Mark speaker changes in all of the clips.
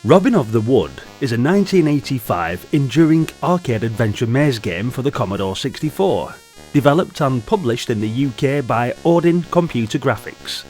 Speaker 1: Robin of the Wood is a 1985 enduring arcade adventure maze game for the Commodore 64, developed and published in the UK by Odin Computer Graphics.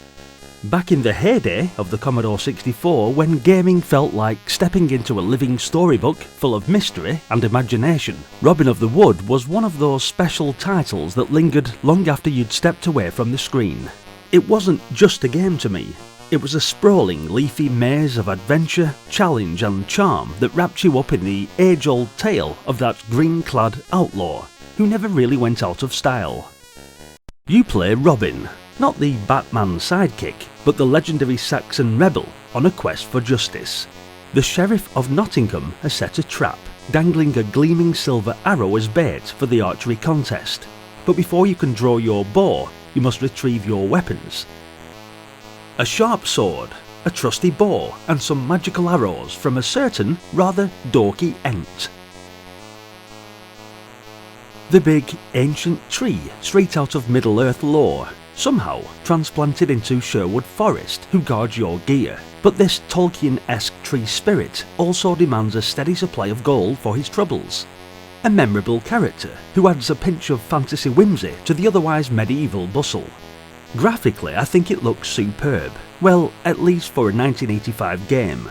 Speaker 1: Back in the heyday of the Commodore 64, when gaming felt like stepping into a living storybook full of mystery and imagination, Robin of the Wood was one of those special titles that lingered long after you'd stepped away from the screen. It wasn't just a game to me. It was a sprawling, leafy maze of adventure, challenge and charm that wrapped you up in the age-old tale of that green-clad outlaw who never really went out of style. You play Robin, not the Batman sidekick, but the legendary Saxon rebel on a quest for justice. The Sheriff of Nottingham has set a trap, dangling a gleaming silver arrow as bait for the archery contest. But before you can draw your bow, you must retrieve your weapons. A sharp sword, a trusty bow and some magical arrows from a certain, rather dorky ent. The big, ancient tree straight out of Middle-earth lore, somehow transplanted into Sherwood Forest, who guards your gear. But this Tolkien-esque tree spirit also demands a steady supply of gold for his troubles. A memorable character who adds a pinch of fantasy whimsy to the otherwise medieval bustle. Graphically, I think it looks superb. Well, at least for a 1985 game.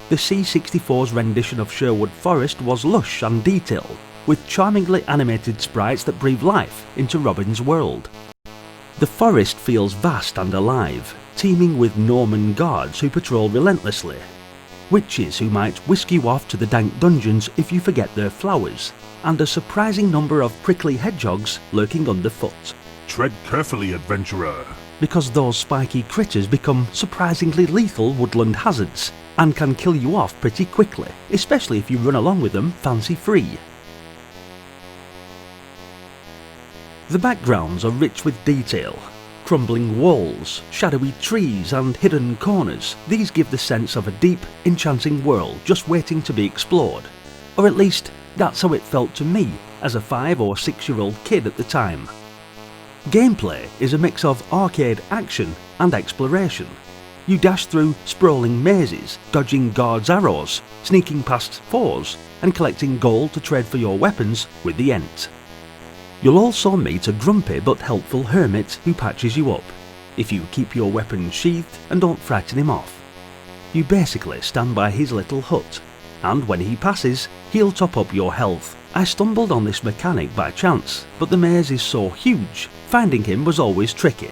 Speaker 1: The C64's rendition of Sherwood Forest was lush and detailed, with charmingly animated sprites that breathe life into Robin's world. The forest feels vast and alive, teeming with Norman guards who patrol relentlessly. Witches who might whisk you off to the dank dungeons if you forget their flowers, and a surprising number of prickly hedgehogs lurking underfoot.
Speaker 2: Tread carefully, adventurer,
Speaker 1: because those spiky critters become surprisingly lethal woodland hazards and can kill you off pretty quickly, especially if you run along with them fancy-free. The backgrounds are rich with detail. Crumbling walls, shadowy trees and hidden corners, these give the sense of a deep, enchanting world just waiting to be explored. Or at least, that's how it felt to me as a 5 or 6-year-old kid at the time. Gameplay is a mix of arcade action and exploration. You dash through sprawling mazes, dodging guards' arrows, sneaking past foes, and collecting gold to trade for your weapons with the ent. You'll also meet a grumpy but helpful hermit who patches you up, if you keep your weapon sheathed and don't frighten him off. You basically stand by his little hut, and when he passes, he'll top up your health. I stumbled on this mechanic by chance, but the maze is so huge, finding him was always tricky,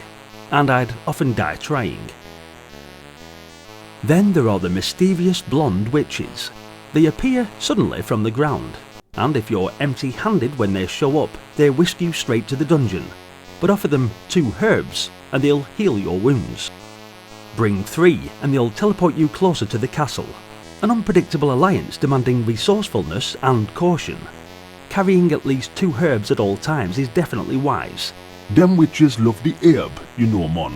Speaker 1: and I'd often die trying. Then there are the mysterious blonde witches. They appear suddenly from the ground, and if you're empty-handed when they show up, they whisk you straight to the dungeon, but offer them 2 herbs and they'll heal your wounds. Bring 3 and they'll teleport you closer to the castle, an unpredictable alliance demanding resourcefulness and caution. Carrying at least 2 herbs at all times is definitely wise.
Speaker 2: Them witches love the herb, you know, mon.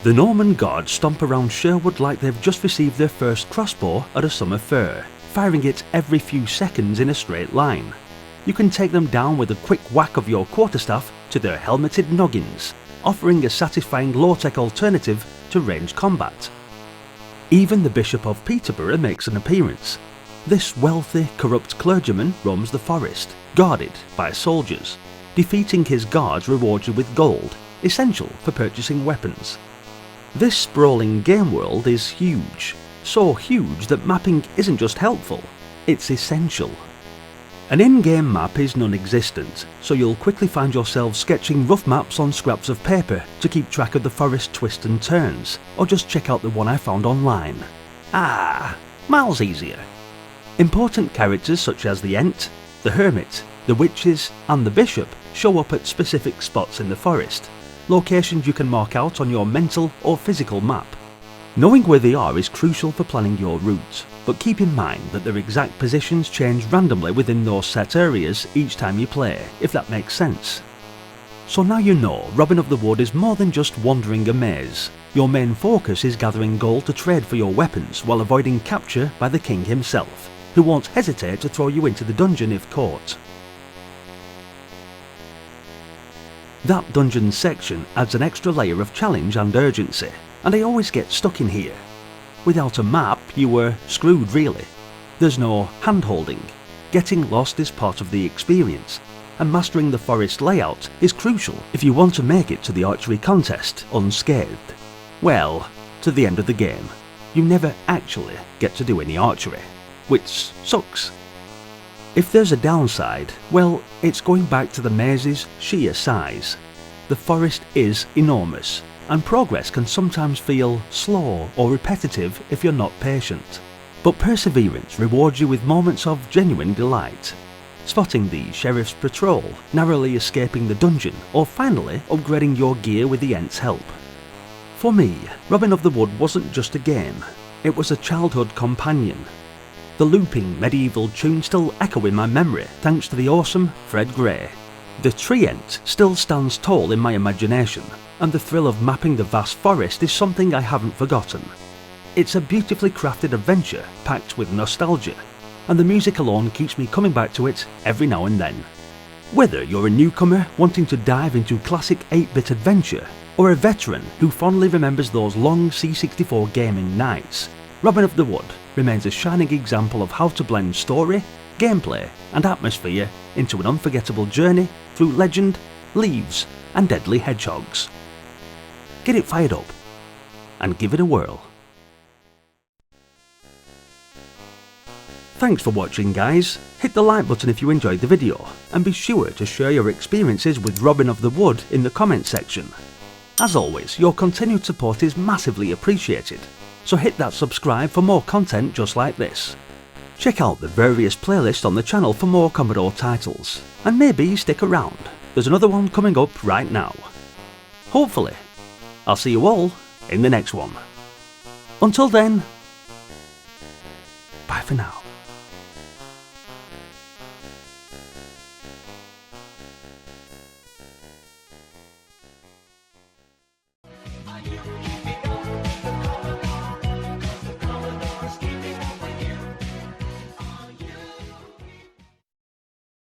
Speaker 1: The Norman guards stomp around Sherwood like they've just received their first crossbow at a summer fair, firing it every few seconds in a straight line. You can take them down with a quick whack of your quarterstaff to their helmeted noggins, offering a satisfying low-tech alternative to ranged combat. Even the Bishop of Peterborough makes an appearance. This wealthy, corrupt clergyman roams the forest, guarded by soldiers. Defeating his guards rewards you with gold, essential for purchasing weapons. This sprawling game world is huge. So huge that mapping isn't just helpful, it's essential. An in-game map is non-existent, so you'll quickly find yourself sketching rough maps on scraps of paper to keep track of the forest twists and turns, or just check out the one I found online. Miles easier. Important characters such as the ent, the hermit, the witches and the bishop show up at specific spots in the forest, locations you can mark out on your mental or physical map. Knowing where they are is crucial for planning your route, but keep in mind that their exact positions change randomly within those set areas each time you play, if that makes sense. So now you know Robin of the Wood is more than just wandering a maze. Your main focus is gathering gold to trade for your weapons while avoiding capture by the king himself, who won't hesitate to throw you into the dungeon if caught. That dungeon section adds an extra layer of challenge and urgency, and I always get stuck in here. Without a map, you were screwed really. There's no hand-holding. Getting lost is part of the experience, and mastering the forest layout is crucial if you want to make it to the archery contest unscathed. Well, to the end of the game. You never actually get to do any archery, which sucks. If there's a downside, well, it's going back to the maze's sheer size. The forest is enormous, and progress can sometimes feel slow or repetitive if you're not patient. But perseverance rewards you with moments of genuine delight. Spotting the sheriff's patrol, narrowly escaping the dungeon, or finally upgrading your gear with the Ent's help. For me, Robin of the Wood wasn't just a game, it was a childhood companion. The looping medieval tune still echo in my memory thanks to the awesome Fred Gray. The tree Ent still stands tall in my imagination, and the thrill of mapping the vast forest is something I haven't forgotten. It's a beautifully crafted adventure packed with nostalgia, and the music alone keeps me coming back to it every now and then. Whether you're a newcomer wanting to dive into classic 8-bit adventure, or a veteran who fondly remembers those long C64 gaming nights, Robin of the Wood remains a shining example of how to blend story, gameplay and atmosphere into an unforgettable journey through legend, leaves and deadly hedgehogs. Get it fired up and give it a whirl. Thanks for watching guys, hit the like button if you enjoyed the video, and be sure to share your experiences with Robin of the Wood in the comments section. As always, your continued support is massively appreciated, so hit that subscribe for more content just like this. Check out the various playlists on the channel for more Commodore titles, and maybe stick around, there's another one coming up right now. Hopefully. I'll see you all in the next one. Until then, bye for now.